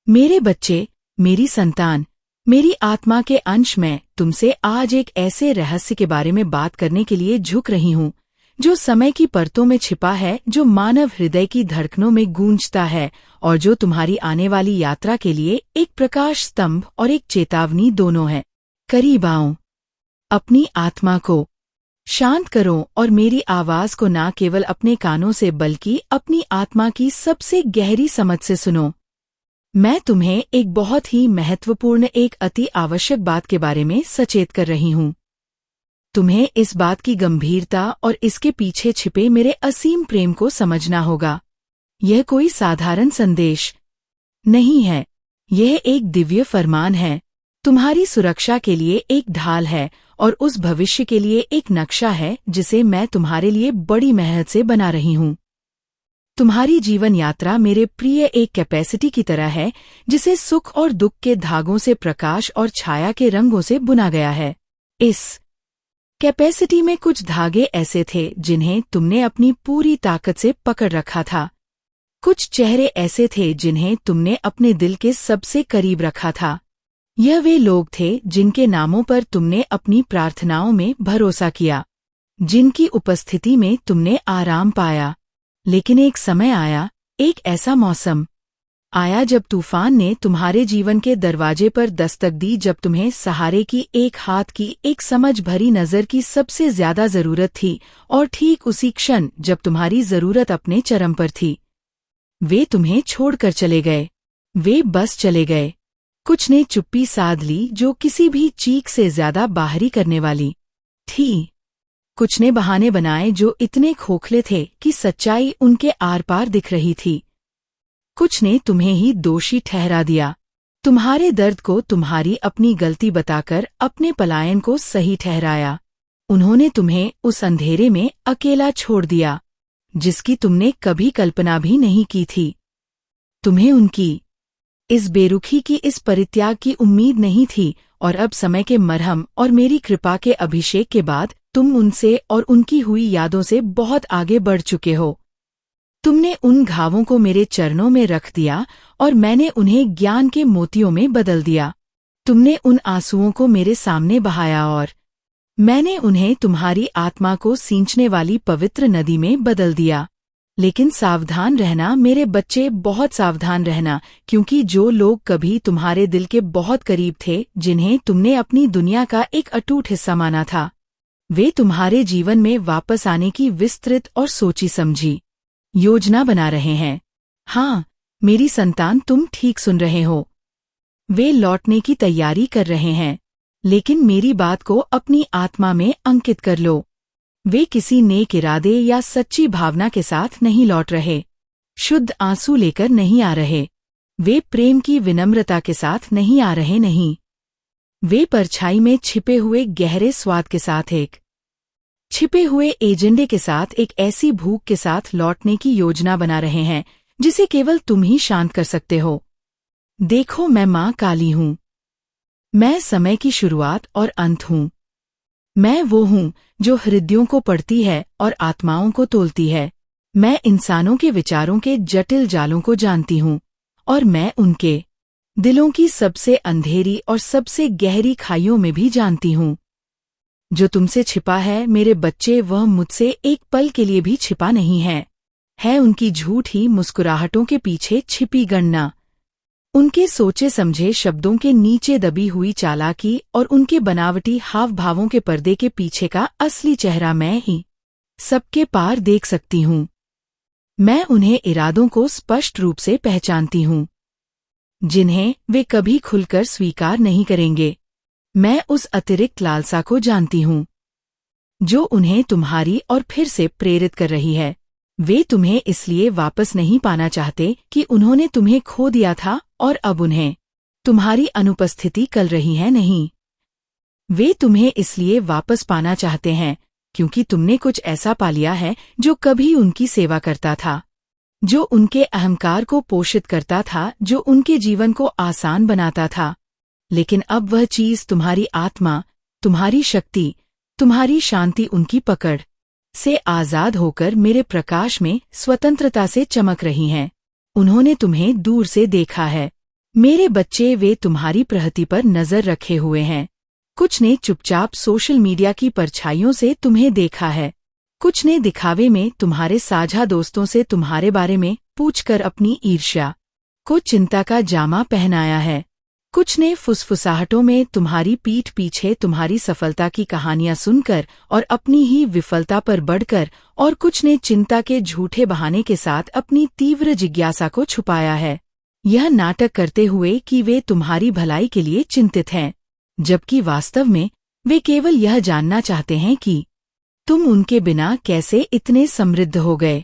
मेरे बच्चे, मेरी संतान, मेरी आत्मा के अंश, मैं तुमसे आज एक ऐसे रहस्य के बारे में बात करने के लिए झुक रही हूँ जो समय की परतों में छिपा है, जो मानव हृदय की धड़कनों में गूंजता है और जो तुम्हारी आने वाली यात्रा के लिए एक प्रकाश स्तंभ और एक चेतावनी दोनों है। करीब आओ, अपनी आत्मा को शांत करो और मेरी आवाज को न केवल अपने कानों से बल्कि अपनी आत्मा की सबसे गहरी समझ से सुनो। मैं तुम्हें एक बहुत ही महत्वपूर्ण, एक अति आवश्यक बात के बारे में सचेत कर रही हूँ। तुम्हें इस बात की गंभीरता और इसके पीछे छिपे मेरे असीम प्रेम को समझना होगा। यह कोई साधारण संदेश नहीं है, यह एक दिव्य फरमान है, तुम्हारी सुरक्षा के लिए एक ढाल है और उस भविष्य के लिए एक नक्शा है जिसे मैं तुम्हारे लिए बड़ी मेहनत से बना रही हूँ। तुम्हारी जीवन यात्रा मेरे प्रिय एक कैपेसिटी की तरह है जिसे सुख और दुख के धागों से, प्रकाश और छाया के रंगों से बुना गया है। इस कैपेसिटी में कुछ धागे ऐसे थे जिन्हें तुमने अपनी पूरी ताकत से पकड़ रखा था। कुछ चेहरे ऐसे थे जिन्हें तुमने अपने दिल के सबसे करीब रखा था। यह वे लोग थे जिनके नामों पर तुमने अपनी प्रार्थनाओं में भरोसा किया, जिनकी उपस्थिति में तुमने आराम पाया। लेकिन एक समय आया, एक ऐसा मौसम आया जब तूफान ने तुम्हारे जीवन के दरवाजे पर दस्तक दी, जब तुम्हें सहारे की, एक हाथ की, एक समझ भरी नज़र की सबसे ज्यादा जरूरत थी। और ठीक उसी क्षण जब तुम्हारी जरूरत अपने चरम पर थी, वे तुम्हें छोड़कर चले गए। वे बस चले गए। कुछ ने चुप्पी साध ली जो किसी भी चीख से ज्यादा बाहरी करने वाली थी। कुछ ने बहाने बनाए जो इतने खोखले थे कि सच्चाई उनके आर पार दिख रही थी। कुछ ने तुम्हें ही दोषी ठहरा दिया, तुम्हारे दर्द को तुम्हारी अपनी गलती बताकर अपने पलायन को सही ठहराया। उन्होंने तुम्हें उस अंधेरे में अकेला छोड़ दिया जिसकी तुमने कभी कल्पना भी नहीं की थी। तुम्हें उनकी इस बेरुखी की, इस परित्याग की उम्मीद नहीं थी, और अब समय के मरहम और मेरी कृपा के अभिषेक के बाद तुम उनसे और उनकी हुई यादों से बहुत आगे बढ़ चुके हो। तुमने उन घावों को मेरे चरणों में रख दिया और मैंने उन्हें ज्ञान के मोतियों में बदल दिया। तुमने उन आंसुओं को मेरे सामने बहाया और मैंने उन्हें तुम्हारी आत्मा को सींचने वाली पवित्र नदी में बदल दिया। लेकिन सावधान रहना मेरे बच्चे, बहुत सावधान रहना, क्योंकि जो लोग कभी तुम्हारे दिल के बहुत करीब थे, जिन्हें तुमने अपनी दुनिया का एक अटूट हिस्सा माना था, वे तुम्हारे जीवन में वापस आने की विस्तृत और सोची समझी योजना बना रहे हैं। हाँ, मेरी संतान, तुम ठीक सुन रहे हो। वे लौटने की तैयारी कर रहे हैं, लेकिन मेरी बात को अपनी आत्मा में अंकित कर लो। वे किसी नेक इरादे या सच्ची भावना के साथ नहीं लौट रहे, शुद्ध आंसू लेकर नहीं आ रहे, वे प्रेम की विनम्रता के साथ नहीं आ रहे, नहीं, वे परछाई में छिपे हुए गहरे स्वाद के साथ, एक छिपे हुए एजेंडे के साथ, एक ऐसी भूख के साथ लौटने की योजना बना रहे हैं जिसे केवल तुम ही शांत कर सकते हो। देखो, मैं माँ काली हूँ। मैं समय की शुरुआत और अंत हूँ। मैं वो हूँ जो हृदयों को पढ़ती है और आत्माओं को तोलती है। मैं इंसानों के विचारों के जटिल जालों को जानती हूँ और मैं उनके दिलों की सबसे अंधेरी और सबसे गहरी खाइयों में भी जानती हूँ। जो तुमसे छिपा है मेरे बच्चे, वह मुझसे एक पल के लिए भी छिपा नहीं है उनकी झूठी मुस्कुराहटों के पीछे छिपी गणना, उनके सोचे समझे शब्दों के नीचे दबी हुई चालाकी और उनके बनावटी हाव भावों के पर्दे के पीछे का असली चेहरा मैं ही सबके पार देख सकती हूँ। मैं उन्हें इरादों को स्पष्ट रूप से पहचानती हूँ जिन्हें वे कभी खुलकर स्वीकार नहीं करेंगे। मैं उस अतिरिक्त लालसा को जानती हूँ जो उन्हें तुम्हारी और फिर से प्रेरित कर रही है। वे तुम्हें इसलिए वापस नहीं पाना चाहते कि उन्होंने तुम्हें खो दिया था और अब उन्हें तुम्हारी अनुपस्थिति कल रही है, नहीं, वे तुम्हें इसलिए वापस पाना चाहते हैं क्योंकि तुमने कुछ ऐसा पा लिया है जो कभी उनकी सेवा करता था, जो उनके अहंकार को पोषित करता था, जो उनके जीवन को आसान बनाता था। लेकिन अब वह चीज, तुम्हारी आत्मा, तुम्हारी शक्ति, तुम्हारी शांति उनकी पकड़ से आजाद होकर मेरे प्रकाश में स्वतंत्रता से चमक रही हैं। उन्होंने तुम्हें दूर से देखा है, मेरे बच्चे, वे तुम्हारी प्रगति पर नजर रखे हुए हैं। कुछ ने चुपचाप सोशल मीडिया की परछाइयों से तुम्हें देखा है। कुछ ने दिखावे में तुम्हारे साझा दोस्तों से तुम्हारे बारे में पूछकर अपनी ईर्ष्या को चिंता का जामा पहनाया है। कुछ ने फुसफुसाहटों में तुम्हारी पीठ पीछे तुम्हारी सफलता की कहानियां सुनकर और अपनी ही विफलता पर बढ़कर, और कुछ ने चिंता के झूठे बहाने के साथ अपनी तीव्र जिज्ञासा को छुपाया है, यह नाटक करते हुए कि वे तुम्हारी भलाई के लिए चिंतित हैं, जबकि वास्तव में वे केवल यह जानना चाहते हैं कि तुम उनके बिना कैसे इतने समृद्ध हो गए।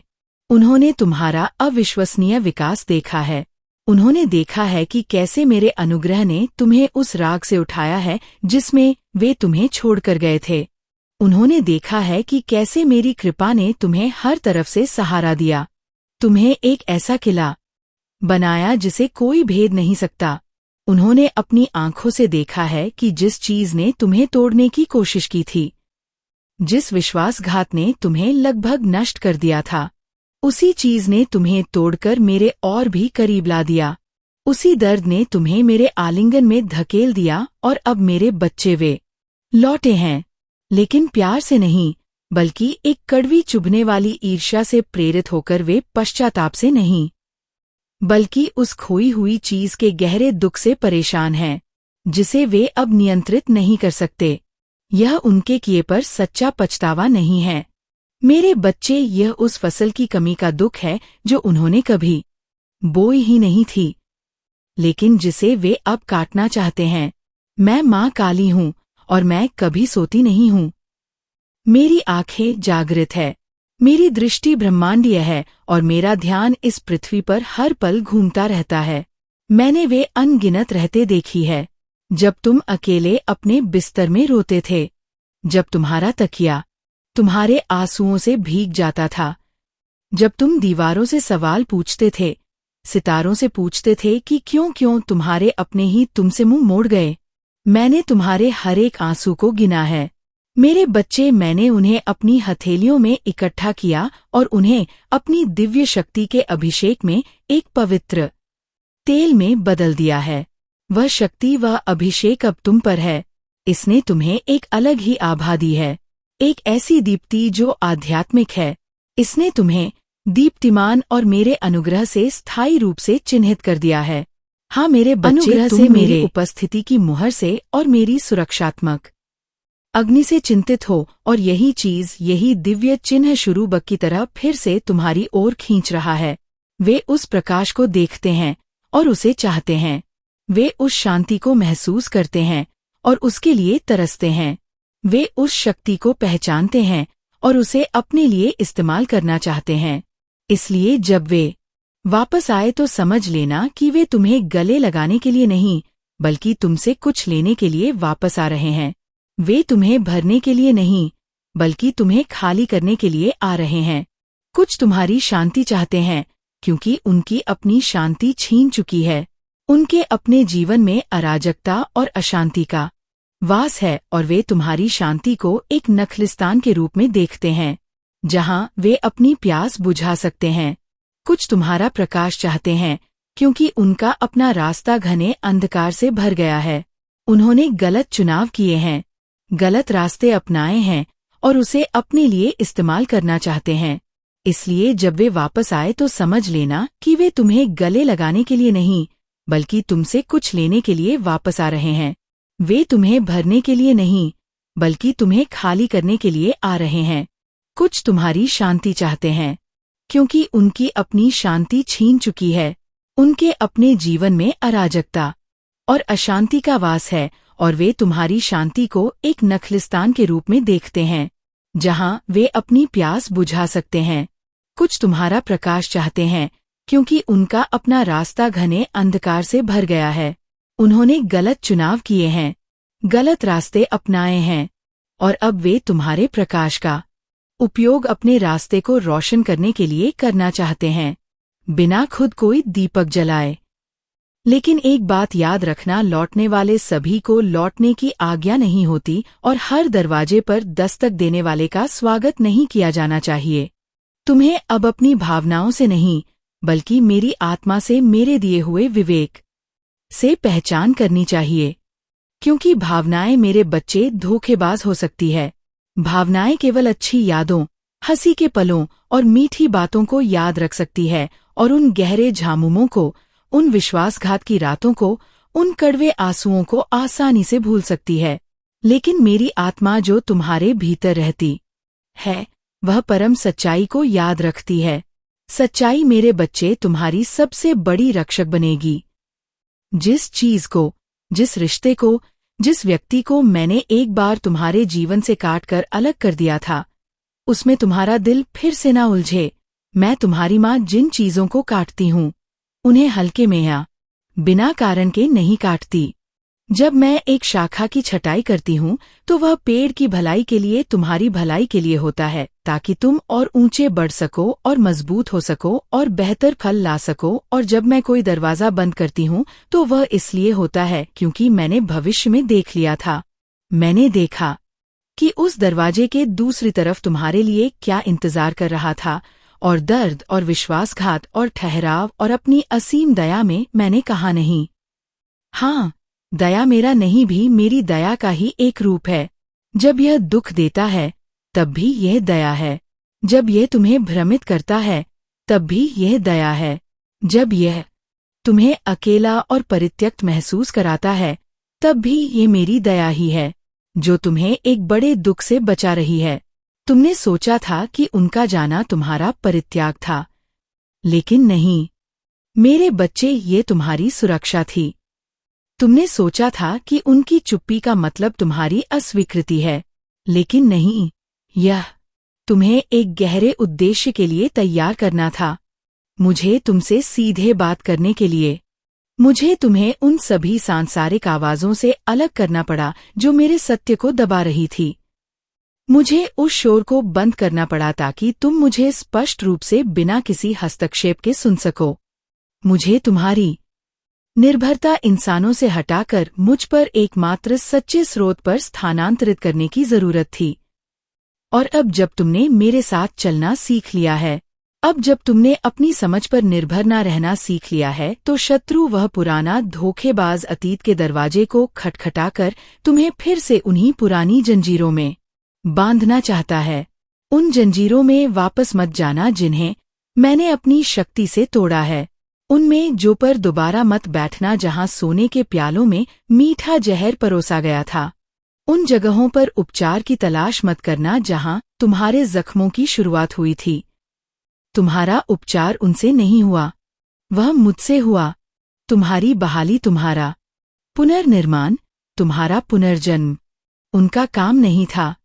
उन्होंने तुम्हारा अविश्वसनीय विकास देखा है। उन्होंने देखा है कि कैसे मेरे अनुग्रह ने तुम्हें उस राग से उठाया है जिसमें वे तुम्हें छोड़कर गए थे। उन्होंने देखा है कि कैसे मेरी कृपा ने तुम्हें हर तरफ से सहारा दिया, तुम्हें एक ऐसा किला बनाया जिसे कोई भेद नहीं सकता। उन्होंने अपनी आंखों से देखा है कि जिस चीज ने तुम्हें तोड़ने की कोशिश की थी, जिस विश्वासघात ने तुम्हें लगभग नष्ट कर दिया था, उसी चीज ने तुम्हें तोड़कर मेरे और भी करीब ला दिया। उसी दर्द ने तुम्हें मेरे आलिंगन में धकेल दिया, और अब मेरे बच्चे, वे लौटे हैं, लेकिन प्यार से नहीं, बल्कि एक कड़वी चुभने वाली ईर्ष्या से प्रेरित होकर। वे पश्चाताप से नहीं, बल्कि उस खोई हुई चीज के गहरे दुख से परेशान हैं, जिसे वे अब नियंत्रित नहीं कर सकते। यह उनके किए पर सच्चा पछतावा नहीं है मेरे बच्चे, यह उस फसल की कमी का दुख है जो उन्होंने कभी बोई ही नहीं थी, लेकिन जिसे वे अब काटना चाहते हैं। मैं माँ काली हूँ और मैं कभी सोती नहीं हूँ। मेरी आंखें जागृत है, मेरी दृष्टि ब्रह्मांडीय है, और मेरा ध्यान इस पृथ्वी पर हर पल घूमता रहता है। मैंने वे अनगिनत रहते देखी है, जब तुम अकेले अपने बिस्तर में रोते थे, जब तुम्हारा तकिया तुम्हारे आंसुओं से भीग जाता था, जब तुम दीवारों से सवाल पूछते थे, सितारों से पूछते थे कि क्यों तुम्हारे अपने ही तुमसे मुंह मोड़ गए। मैंने तुम्हारे हर एक आंसू को गिना है मेरे बच्चे। मैंने उन्हें अपनी हथेलियों में इकट्ठा किया और उन्हें अपनी दिव्य शक्ति के अभिषेक में एक पवित्र तेल में बदल दिया है। वह शक्ति, वह अभिषेक अब तुम पर है। इसने तुम्हें एक अलग ही आभा दी है, एक ऐसी दीप्ति जो आध्यात्मिक है। इसने तुम्हें दीप्तिमान और मेरे अनुग्रह से स्थायी रूप से चिन्हित कर दिया है। हाँ मेरे बच्चे, अनुग्रह तुम से मेरी उपस्थिति की मुहर से और मेरी सुरक्षात्मक अग्नि से चिंतित हो, और यही चीज, यही दिव्य चिन्ह शुरू की तरह फिर से तुम्हारी ओर खींच रहा है। वे उस प्रकाश को देखते हैं और उसे चाहते हैं। वे उस शांति को महसूस करते हैं और उसके लिए तरसते हैं। वे उस शक्ति को पहचानते हैं और उसे अपने लिए इस्तेमाल करना चाहते हैं। इसलिए जब वे वापस आए तो समझ लेना कि वे तुम्हें गले लगाने के लिए नहीं, बल्कि तुमसे कुछ लेने के लिए वापस आ रहे हैं। वे तुम्हें भरने के लिए नहीं, बल्कि तुम्हें खाली करने के लिए आ रहे हैं। कुछ तुम्हारी शांति चाहते हैं, क्योंकि उनकी अपनी शांति छीन चुकी है। उनके अपने जीवन में अराजकता और अशांति का वास है, और वे तुम्हारी शांति को एक नखलिस्तान के रूप में देखते हैं, जहां वे अपनी प्यास बुझा सकते हैं। कुछ तुम्हारा प्रकाश चाहते हैं, क्योंकि उनका अपना रास्ता घने अंधकार से भर गया है। उन्होंने गलत चुनाव किए हैं, गलत रास्ते अपनाए हैं, और उसे अपने लिए इस्तेमाल करना चाहते हैं। इसलिए जब वे वापस आए तो समझ लेना कि वे तुम्हें गले लगाने के लिए नहीं, बल्कि तुमसे कुछ लेने के लिए वापस आ रहे हैं। वे तुम्हें भरने के लिए नहीं, बल्कि तुम्हें खाली करने के लिए आ रहे हैं। कुछ तुम्हारी शांति चाहते हैं, क्योंकि उनकी अपनी शांति छीन चुकी है। उनके अपने जीवन में अराजकता और अशांति का वास है, और वे तुम्हारी शांति को एक नखलिस्तान के रूप में देखते हैं, जहां वे अपनी प्यास बुझा सकते हैं। कुछ तुम्हारा प्रकाश चाहते हैं, क्योंकि उनका अपना रास्ता घने अंधकार से भर गया है। उन्होंने गलत चुनाव किए हैं, गलत रास्ते अपनाए हैं, और अब वे तुम्हारे प्रकाश का उपयोग अपने रास्ते को रोशन करने के लिए करना चाहते हैं, बिना खुद कोई दीपक जलाए। लेकिन एक बात याद रखना, लौटने वाले सभी को लौटने की आज्ञा नहीं होती, और हर दरवाजे पर दस्तक देने वाले का स्वागत नहीं किया जाना चाहिए। तुम्हें अब अपनी भावनाओं से नहीं, बल्कि मेरी आत्मा से, मेरे दिए हुए विवेक से पहचान करनी चाहिए, क्योंकि भावनाएं मेरे बच्चे धोखेबाज हो सकती है। भावनाएं केवल अच्छी यादों, हंसी के पलों और मीठी बातों को याद रख सकती है, और उन गहरे झामुमों को, उन विश्वासघात की रातों को, उन कड़वे आंसुओं को आसानी से भूल सकती है। लेकिन मेरी आत्मा जो तुम्हारे भीतर रहती है, वह परम सच्चाई को याद रखती है। सच्चाई मेरे बच्चे तुम्हारी सबसे बड़ी रक्षक बनेगी। जिस चीज को, जिस रिश्ते को, जिस व्यक्ति को मैंने एक बार तुम्हारे जीवन से काटकर अलग कर दिया था, उसमें तुम्हारा दिल फिर से ना उलझे। मैं तुम्हारी माँ जिन चीजों को काटती हूँ, उन्हें हल्के में या बिना कारण के नहीं काटती। जब मैं एक शाखा की छटाई करती हूँ, तो वह पेड़ की भलाई के लिए, तुम्हारी भलाई के लिए होता है, ताकि तुम और ऊंचे बढ़ सको और मजबूत हो सको और बेहतर फल ला सको। और जब मैं कोई दरवाजा बंद करती हूँ, तो वह इसलिए होता है क्योंकि मैंने भविष्य में देख लिया था। मैंने देखा कि उस दरवाजे के दूसरी तरफ तुम्हारे लिए क्या इंतजार कर रहा था, और दर्द और विश्वासघात और ठहराव और अपनी असीम दया में मैंने कहा नहीं। हाँ, दया मेरा नहीं भी मेरी दया का ही एक रूप है। जब यह दुख देता है, तब भी यह दया है। जब यह तुम्हें भ्रमित करता है, तब भी यह दया है। जब यह तुम्हें अकेला और परित्यक्त महसूस कराता है, तब भी ये मेरी दया ही है, जो तुम्हें एक बड़े दुख से बचा रही है। तुमने सोचा था कि उनका जाना तुम्हारा परित्याग था, लेकिन नहीं मेरे बच्चे, ये तुम्हारी सुरक्षा थी। तुमने सोचा था कि उनकी चुप्पी का मतलब तुम्हारी अस्वीकृति है, लेकिन नहीं, यह तुम्हें एक गहरे उद्देश्य के लिए तैयार करना था। मुझे तुमसे सीधे बात करने के लिए। मुझे तुम्हें उन सभी सांसारिक आवाजों से अलग करना पड़ा जो मेरे सत्य को दबा रही थी। मुझे उस शोर को बंद करना पड़ा ताकि तुम मुझे स्पष्ट रूप से बिना किसी हस्तक्षेप के सुन सको। मुझे तुम्हारी निर्भरता इंसानों से हटाकर मुझ पर एकमात्र सच्चे स्रोत पर स्थानांतरित करने की जरूरत थी। और अब जब तुमने मेरे साथ चलना सीख लिया है, अब जब तुमने अपनी समझ पर निर्भर न रहना सीख लिया है, तो शत्रु वह पुराना धोखेबाज अतीत के दरवाजे को खटखटाकर तुम्हें फिर से उन्हीं पुरानी जंजीरों में बांधना चाहता है। उन जंजीरों में वापस मत जाना जिन्हें मैंने अपनी शक्ति से तोड़ा है। उनमें जो पर दोबारा मत बैठना जहां सोने के प्यालों में मीठा जहर परोसा गया था। उन जगहों पर उपचार की तलाश मत करना जहां तुम्हारे जख्मों की शुरुआत हुई थी। तुम्हारा उपचार उनसे नहीं हुआ, वह मुझसे हुआ। तुम्हारी बहाली, तुम्हारा पुनर्निर्माण, तुम्हारा पुनर्जन्म उनका काम नहीं था,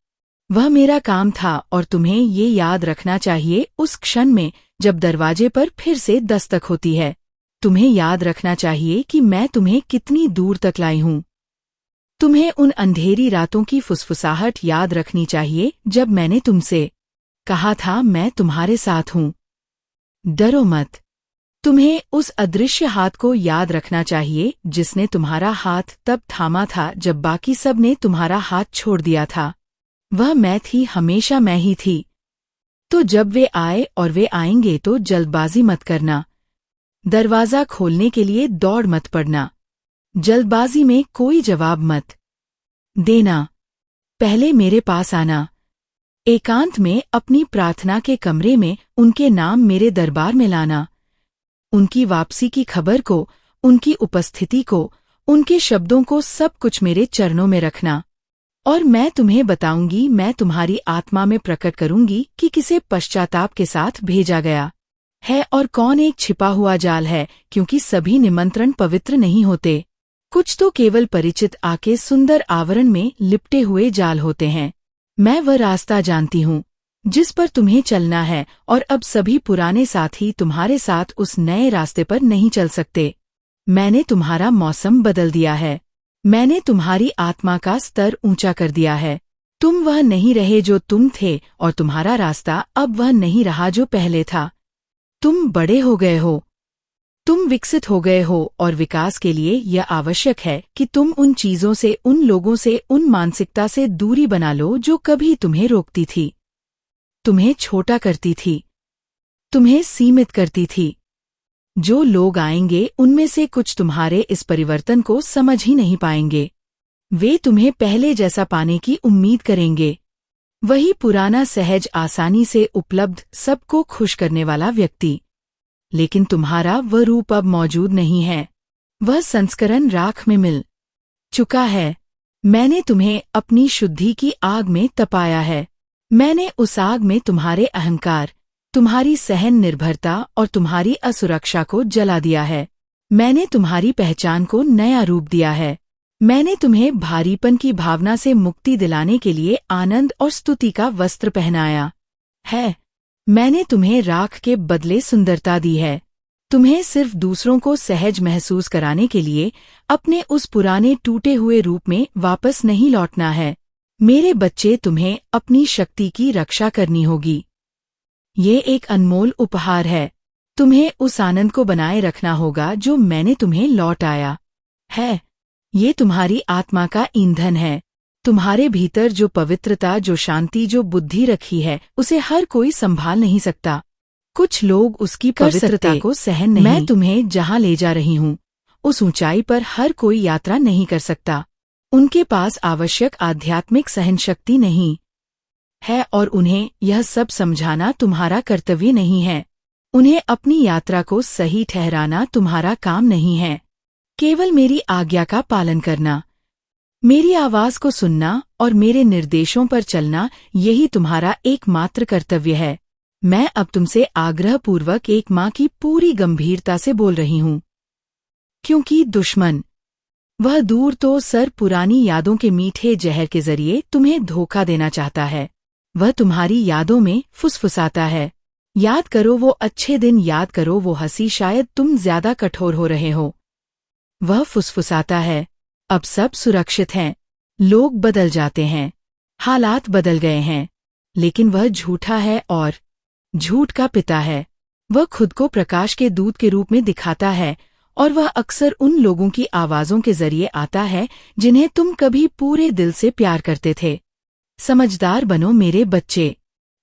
वह मेरा काम था। और तुम्हें ये याद रखना चाहिए उस क्षण में जब दरवाजे पर फिर से दस्तक होती है। तुम्हें याद रखना चाहिए कि मैं तुम्हें कितनी दूर तक लाई हूं। तुम्हें उन अंधेरी रातों की फुसफुसाहट याद रखनी चाहिए जब मैंने तुमसे कहा था मैं तुम्हारे साथ हूं, डरो मत। तुम्हें उस अदृश्य हाथ को याद रखना चाहिए जिसने तुम्हारा हाथ तब थामा था जब बाकी सब ने तुम्हारा हाथ छोड़ दिया था। वह मैं थी, हमेशा मैं ही थी। तो जब वे आए और वे आएंगे तो जल्दबाजी मत करना। दरवाजा खोलने के लिए दौड़ मत पड़ना। जल्दबाजी में कोई जवाब मत देना। पहले मेरे पास आना। एकांत में अपनी प्रार्थना के कमरे में उनके नाम मेरे दरबार में लाना। उनकी वापसी की खबर को, उनकी उपस्थिति को, उनके शब्दों को, सब कुछ मेरे चरणों में रखना। और मैं तुम्हें बताऊंगी, मैं तुम्हारी आत्मा में प्रकट करूंगी कि किसे पश्चाताप के साथ भेजा गया है और कौन एक छिपा हुआ जाल है, क्योंकि सभी निमंत्रण पवित्र नहीं होते। कुछ तो केवल परिचित आके सुंदर आवरण में लिपटे हुए जाल होते हैं। मैं वह रास्ता जानती हूँ जिस पर तुम्हें चलना है, और अब सभी पुराने साथी तुम्हारे साथ उस नए रास्ते पर नहीं चल सकते। मैंने तुम्हारा मौसम बदल दिया है। मैंने तुम्हारी आत्मा का स्तर ऊंचा कर दिया है। तुम वह नहीं रहे जो तुम थे, और तुम्हारा रास्ता अब वह नहीं रहा जो पहले था। तुम बड़े हो गए हो, तुम विकसित हो गए हो, और विकास के लिए यह आवश्यक है कि तुम उन चीजों से, उन लोगों से, उन मानसिकता से दूरी बना लो जो कभी तुम्हें रोकती थी, तुम्हें छोटा करती थी, तुम्हें सीमित करती थी। जो लोग आएंगे उनमें से कुछ तुम्हारे इस परिवर्तन को समझ ही नहीं पाएंगे। वे तुम्हें पहले जैसा पाने की उम्मीद करेंगे। वही पुराना सहज आसानी से उपलब्ध सबको खुश करने वाला व्यक्ति। लेकिन तुम्हारा वह रूप अब मौजूद नहीं है। वह संस्करण राख में मिल चुका है। मैंने तुम्हें अपनी शुद्धि की आग में तपाया है। मैंने उस आग में तुम्हारे अहंकार, तुम्हारी सहन निर्भरता और तुम्हारी असुरक्षा को जला दिया है। मैंने तुम्हारी पहचान को नया रूप दिया है। मैंने तुम्हें भारीपन की भावना से मुक्ति दिलाने के लिए आनंद और स्तुति का वस्त्र पहनाया है। मैंने तुम्हें राख के बदले सुंदरता दी है। तुम्हें सिर्फ दूसरों को सहज महसूस कराने के लिए अपने उस पुराने टूटे हुए रूप में वापस नहीं लौटना है। मेरे बच्चे, तुम्हें अपनी शक्ति की रक्षा करनी होगी। ये एक अनमोल उपहार है। तुम्हें उस आनंद को बनाए रखना होगा जो मैंने तुम्हें लौटाया है। ये तुम्हारी आत्मा का ईंधन है। तुम्हारे भीतर जो पवित्रता, जो शांति, जो बुद्धि रखी है, उसे हर कोई संभाल नहीं सकता। कुछ लोग उसकी पवित्रता को सहन नहीं। मैं तुम्हें जहाँ ले जा रही हूँ उस ऊंचाई पर हर कोई यात्रा नहीं कर सकता। उनके पास आवश्यक आध्यात्मिक सहन शक्ति नहीं है और उन्हें यह सब समझाना तुम्हारा कर्तव्य नहीं है। उन्हें अपनी यात्रा को सही ठहराना तुम्हारा काम नहीं है। केवल मेरी आज्ञा का पालन करना, मेरी आवाज को सुनना और मेरे निर्देशों पर चलना, यही तुम्हारा एकमात्र कर्तव्य है। मैं अब तुमसे आग्रहपूर्वक एक माँ की पूरी गंभीरता से बोल रही हूँ, क्योंकि दुश्मन, वह दूर तो सर पुरानी यादों के मीठे जहर के जरिए तुम्हें धोखा देना चाहता है। वह तुम्हारी यादों में फुसफुसाता है। याद करो वो अच्छे दिन, याद करो वो हंसी, शायद तुम ज्यादा कठोर हो रहे हो। वह फुसफुसाता है, अब सब सुरक्षित हैं, लोग बदल जाते हैं, हालात बदल गए हैं, लेकिन वह झूठा है और झूठ का पिता है। वह खुद को प्रकाश के दूत के रूप में दिखाता है और वह अक्सर उन लोगों की आवाजों के जरिए आता है जिन्हें तुम कभी पूरे दिल से प्यार करते थे। समझदार बनो मेरे बच्चे।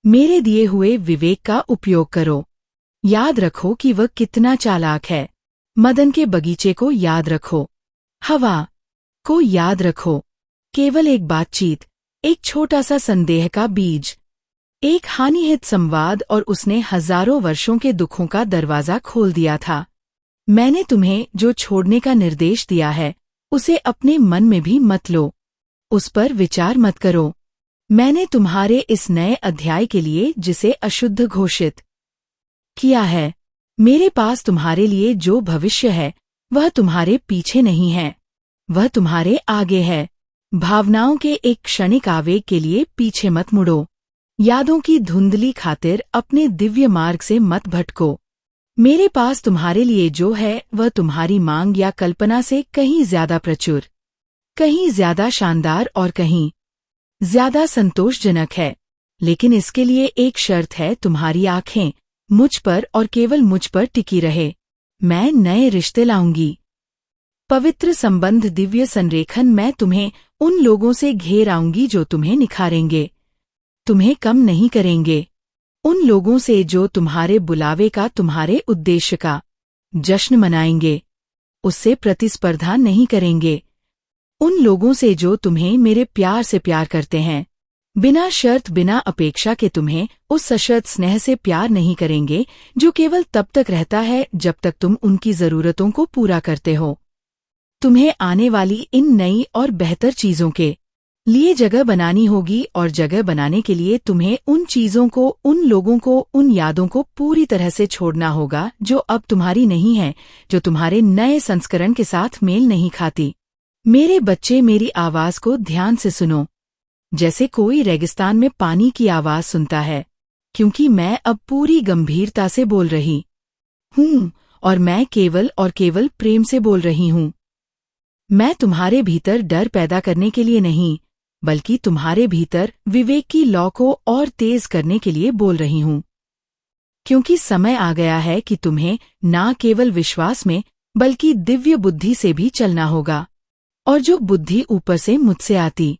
मेरे दिए हुए विवेक का उपयोग करो। याद रखो कि वह कितना चालाक है। मदन के बगीचे को याद रखो, हवा को याद रखो। केवल एक बातचीत, एक छोटा सा संदेह का बीज, एक हानिहित संवाद और उसने हजारों वर्षों के दुखों का दरवाजा खोल दिया था। मैंने तुम्हें जो छोड़ने का निर्देश दिया है उसे अपने मन में भी मत लो, उस पर विचार मत करो। मैंने तुम्हारे इस नए अध्याय के लिए जिसे अशुद्ध घोषित किया है, मेरे पास तुम्हारे लिए जो भविष्य है वह तुम्हारे पीछे नहीं है, वह तुम्हारे आगे है। भावनाओं के एक क्षणिक आवेग के लिए पीछे मत मुड़ो। यादों की धुंधली खातिर अपने दिव्य मार्ग से मत भटको। मेरे पास तुम्हारे लिए जो है वह तुम्हारी मांग या कल्पना से कहीं ज्यादा प्रचुर, कहीं ज्यादा शानदार और कहीं ज्यादा संतोषजनक है। लेकिन इसके लिए एक शर्त है, तुम्हारी आंखें मुझ पर और केवल मुझ पर टिकी रहे। मैं नए रिश्ते लाऊंगी, पवित्र संबंध, दिव्य संरेखन। मैं तुम्हें उन लोगों से घेर आऊंगी जो तुम्हें निखारेंगे, तुम्हें कम नहीं करेंगे। उन लोगों से जो तुम्हारे बुलावे का, तुम्हारे उद्देश्य का जश्न मनाएंगे, उससे प्रतिस्पर्धा नहीं करेंगे। उन लोगों से जो तुम्हें मेरे प्यार से प्यार करते हैं, बिना शर्त, बिना अपेक्षा के तुम्हें उस सशर्त स्नेह से प्यार नहीं करेंगे जो केवल तब तक रहता है जब तक तुम उनकी जरूरतों को पूरा करते हो। तुम्हें आने वाली इन नई और बेहतर चीजों के लिए जगह बनानी होगी और जगह बनाने के लिए तुम्हें उन चीजों को, उन लोगों को, उन यादों को पूरी तरह से छोड़ना होगा जो अब तुम्हारी नहीं है, जो तुम्हारे नए संस्करण के साथ मेल नहीं खाती। मेरे बच्चे, मेरी आवाज को ध्यान से सुनो, जैसे कोई रेगिस्तान में पानी की आवाज सुनता है, क्योंकि मैं अब पूरी गंभीरता से बोल रही हूँ और मैं केवल और केवल प्रेम से बोल रही हूँ। मैं तुम्हारे भीतर डर पैदा करने के लिए नहीं, बल्कि तुम्हारे भीतर विवेक की लौ को और तेज करने के लिए बोल रही हूँ, क्योंकि समय आ गया है कि तुम्हें ना केवल विश्वास में बल्कि दिव्य बुद्धि से भी चलना होगा। और जो बुद्धि ऊपर से मुझसे आती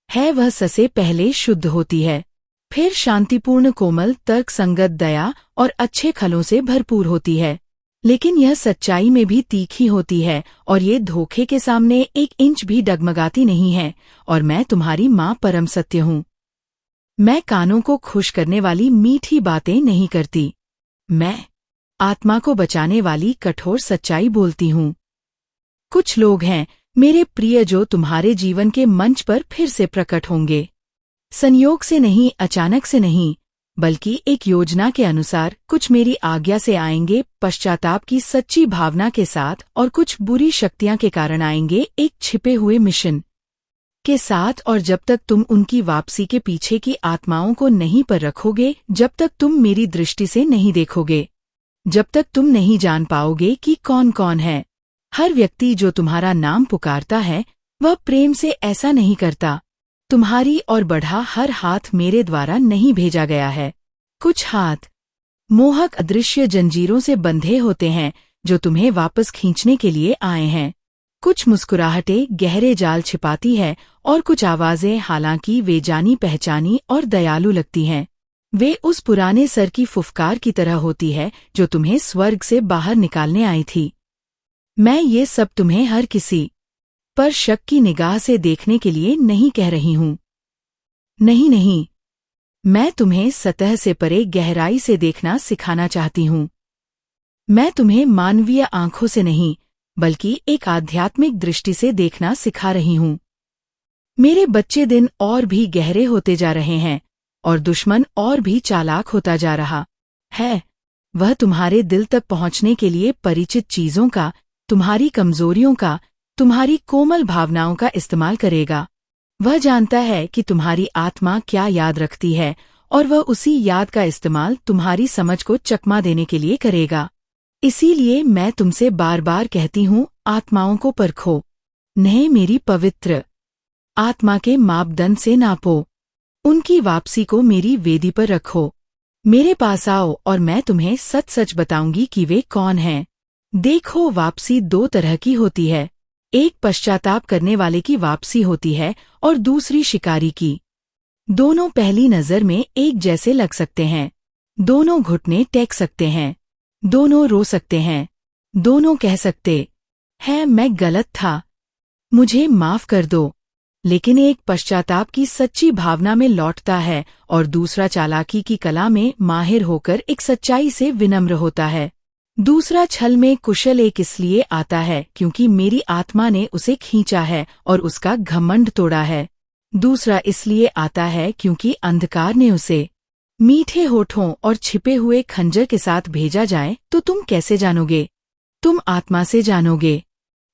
है वह ससे पहले शुद्ध होती है, फिर शांतिपूर्ण, कोमल, तर्कसंगत, दया और अच्छे खलों से भरपूर होती है। लेकिन यह सच्चाई में भी तीखी होती है और ये धोखे के सामने 1 इंच भी डगमगाती नहीं है। और मैं तुम्हारी माँ परम सत्य हूँ। मैं कानों को खुश करने वाली मीठी बातें नहीं करती। मैं आत्मा को बचाने वाली कठोर सच्चाई बोलती हूँ। कुछ लोग हैं मेरे प्रिय जो तुम्हारे जीवन के मंच पर फिर से प्रकट होंगे। संयोग से नहीं, अचानक से नहीं, बल्कि एक योजना के अनुसार। कुछ मेरी आज्ञा से आएंगे, पश्चाताप की सच्ची भावना के साथ, और कुछ बुरी शक्तियां के कारण आएंगे, एक छिपे हुए मिशन के साथ। और जब तक तुम उनकी वापसी के पीछे की आत्माओं को नहीं पर रखोगे, जब तक तुम मेरी दृष्टि से नहीं देखोगे, जब तक तुम नहीं जान पाओगे कि कौन कौन है। हर व्यक्ति जो तुम्हारा नाम पुकारता है वह प्रेम से ऐसा नहीं करता। तुम्हारी और बढ़ा हर हाथ मेरे द्वारा नहीं भेजा गया है। कुछ हाथ मोहक अदृश्य जंजीरों से बंधे होते हैं जो तुम्हें वापस खींचने के लिए आए हैं। कुछ मुस्कुराहटें गहरे जाल छिपाती है और कुछ आवाजें, हालांकि वे जानी पहचानी और दयालु लगती हैं, वे उस पुराने सर की फुफकार की तरह होती है जो तुम्हें स्वर्ग से बाहर निकालने आई थी। मैं ये सब तुम्हें हर किसी पर शक की निगाह से देखने के लिए नहीं कह रही हूँ। नहीं नहीं, मैं तुम्हें सतह से परे गहराई से देखना सिखाना चाहती हूँ। मैं तुम्हें मानवीय आंखों से नहीं, बल्कि एक आध्यात्मिक दृष्टि से देखना सिखा रही हूँ। मेरे बच्चे दिन और भी गहरे होते जा रहे हैं और दुश्मन और भी चालाक होता जा रहा है। वह तुम्हारे दिल तक पहुंचने के लिए परिचित चीजों का, तुम्हारी कमजोरियों का, तुम्हारी कोमल भावनाओं का इस्तेमाल करेगा। वह जानता है कि तुम्हारी आत्मा क्या याद रखती है और वह उसी याद का इस्तेमाल तुम्हारी समझ को चकमा देने के लिए करेगा। इसीलिए मैं तुमसे बार बार कहती हूँ, आत्माओं को परखो, नहीं मेरी पवित्र आत्मा के मापदंड से नापो। उनकी वापसी को मेरी वेदी पर रखो। मेरे पास आओ और मैं तुम्हें सच सच बताऊंगी कि वे कौन हैं। देखो, वापसी 2 तरह की होती है। एक पश्चाताप करने वाले की वापसी होती है और दूसरी शिकारी की। दोनों पहली नजर में एक जैसे लग सकते हैं। दोनों घुटने टेक सकते हैं, दोनों रो सकते हैं, दोनों कह सकते हैं मैं गलत था, मुझे माफ कर दो। लेकिन एक पश्चाताप की सच्ची भावना में लौटता है और दूसरा चालाकी की कला में माहिर होकर एक सच्चाई से विनम्र होता है। दूसरा छल में कुशल एक इसलिए आता है क्योंकि मेरी आत्मा ने उसे खींचा है और उसका घमंड तोड़ा है। दूसरा इसलिए आता है क्योंकि अंधकार ने उसे मीठे होठों और छिपे हुए खंजर के साथ भेजा जाए। तो तुम कैसे जानोगे? तुम आत्मा से जानोगे,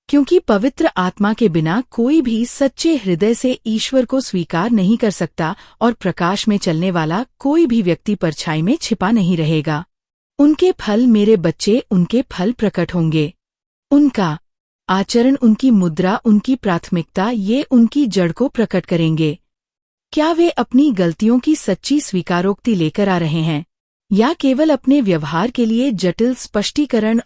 क्योंकि पवित्र आत्मा के बिना कोई भी सच्चे हृदय से ईश्वर को स्वीकार नहीं कर सकता और प्रकाश में चलने वाला कोई भी व्यक्ति परछाई में छिपा नहीं रहेगा। उनके फल मेरे बच्चे, उनके फल प्रकट होंगे। उनका आचरण, उनकी मुद्रा, उनकी प्राथमिकता, ये उनकी जड़ को प्रकट करेंगे। क्या वे अपनी गलतियों की सच्ची स्वीकारोक्ति लेकर आ रहे हैं या केवल अपने व्यवहार के लिए जटिल स्पष्टीकरण और